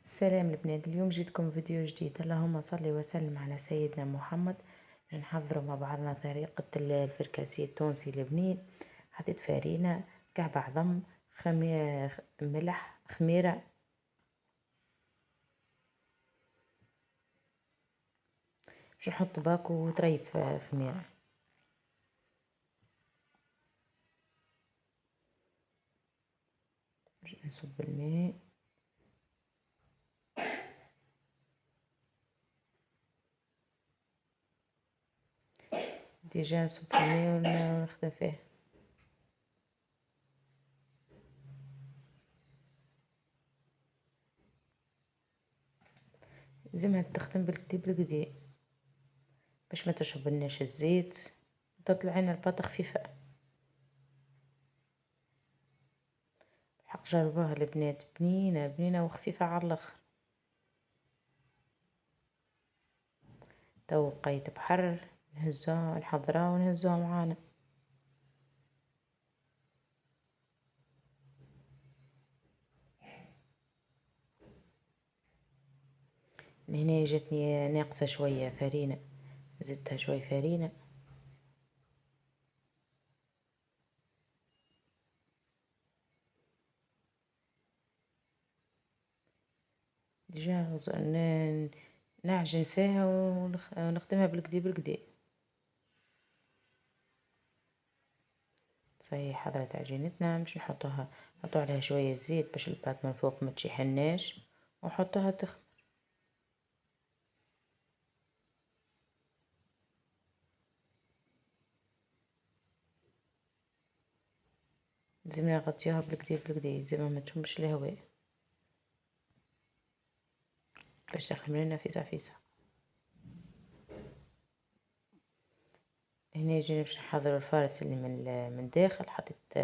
السلام البنات، اليوم جيتكم فيديو جديد. اللهم صل وسلم على سيدنا محمد. نحضروا مع بعضنا طريقة الفركاسي التونسي البنين. حطيت فرينة، كعب عظم، ملح، خميرة. باش نحط باكو وطريف خميرة. نصب الماء، ديجا نصب الماء ونخدم فيه. لازمها تخدم بالكدا بالكدا باش ما تشربلناش الزيت، تطلع لنا الباطة خفيفة. الحق جربوها البنات، بنينة بنينة وخفيفة على الاخر. تو قيت بحر، نهزوها نحضرها ونهزوها معانا. هنا جاتني ناقصة شوية فرينة، زدتها شوي فرينة. ديجا نعجن فيها ونخدمها بالكدا بالكدا. صحيح حضرت عجينتنا، باش نحطو عليها شوية زيت باش الباط من فوق ما تشيحناش، ونحطوها تخمر. لازمنا نغطيوها بالكدا بالكدا زي ما تشمش الهواء باش تخمر لنا فيسا فيسا. هنا جينا باش نحضر الفارس اللي من داخل. حطيت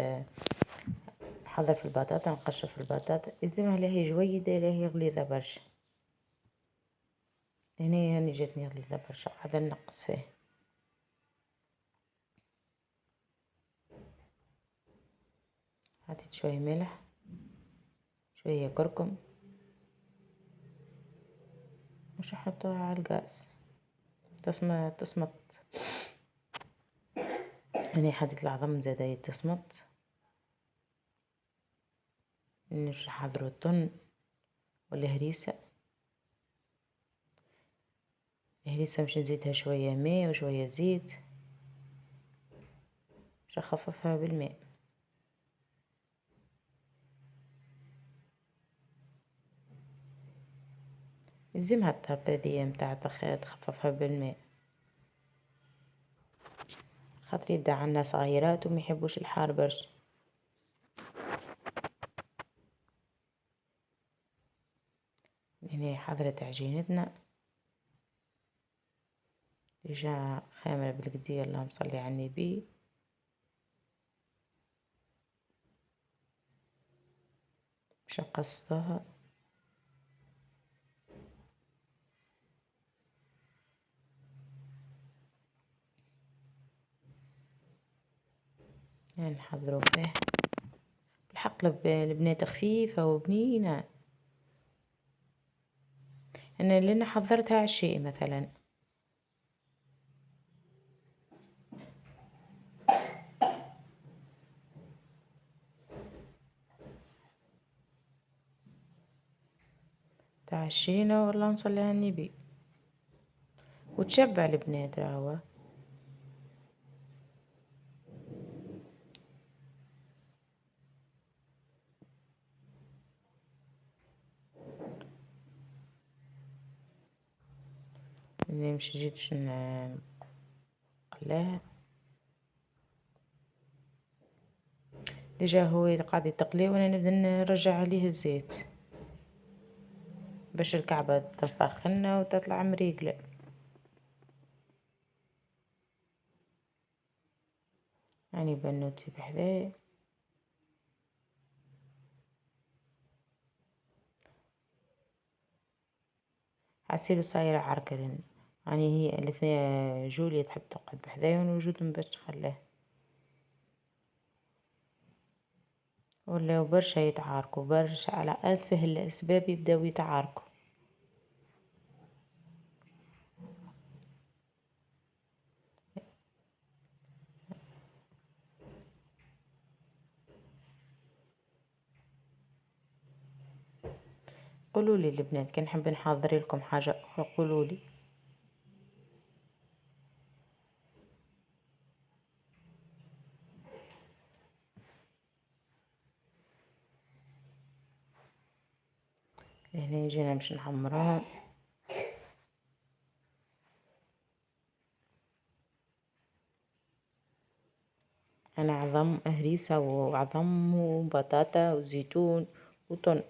نحضر في البطاطا، نقشر في البطاطا. لازمها لا هي جويدة لا هي غليظة برشا. هاني جاتني غليظة برشا، قاعدة نقص فيه. حطيت شوية ملح، شوية كركم، مش نحطوها على الغاز تصمت. هاني حطيت العظم زادا تصمت. باش نحضرو الطن والهريسة. الهريسة باش نزيدها شوية ماء وشوية زيت باش نخففها بالماء. لازمها الطابة هذيا متاع تخففها بالماء، خاطر يبدا عنا صغيرات وما يحبوش الحار برشا. هنا حضرت عجينتنا ديجا خامرة بالكدا. اللهم صلي على النبي. باش نقصطوها. يعني نحضرو فيه بالحق. البنات خفيفة وبنينة. انا اللي انا حضرتها عشاء مثلا. تعشينا والله نصلي على النبي وتشبع البنات راهو. اللي مش جيت نقلاها. ديجا هو قاعد يتقلي وانا نبدا نرجع عليه الزيت باش الكعبة تفخنا وتطلع مريقلة. يعني بنوتي بحذايا. حسيت صايرة عركة يعني هي الاثنين. جوليا تحب تقعد بحذايا ونوجدهم باش تخلاه. ولاو برشا يتعاركوا برشا على أتفه الأسباب يبداو يتعاركوا. قولولي البنات كان نحب نحضر لكم حاجة أخرى قولولي. هنا جينا باش نحمرهم. أنا عظم هريسة وعظم وبطاطا وزيتون وطن.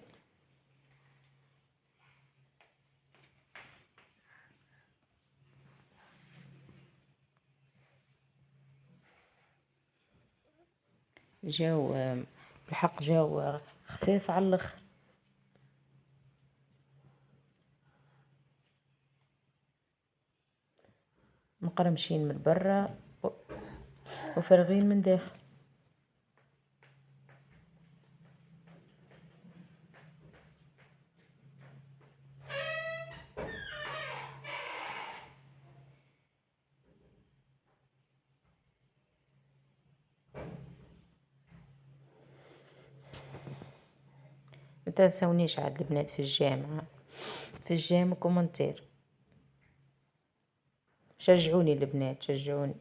جاو بالحق جاو خفاف على الاخر، مقرمشين من برا وفارغين من داخل. متنسونيش عاد البنات في الجامعة في الجامع كومنتير، شجعوني البنات شجعوني.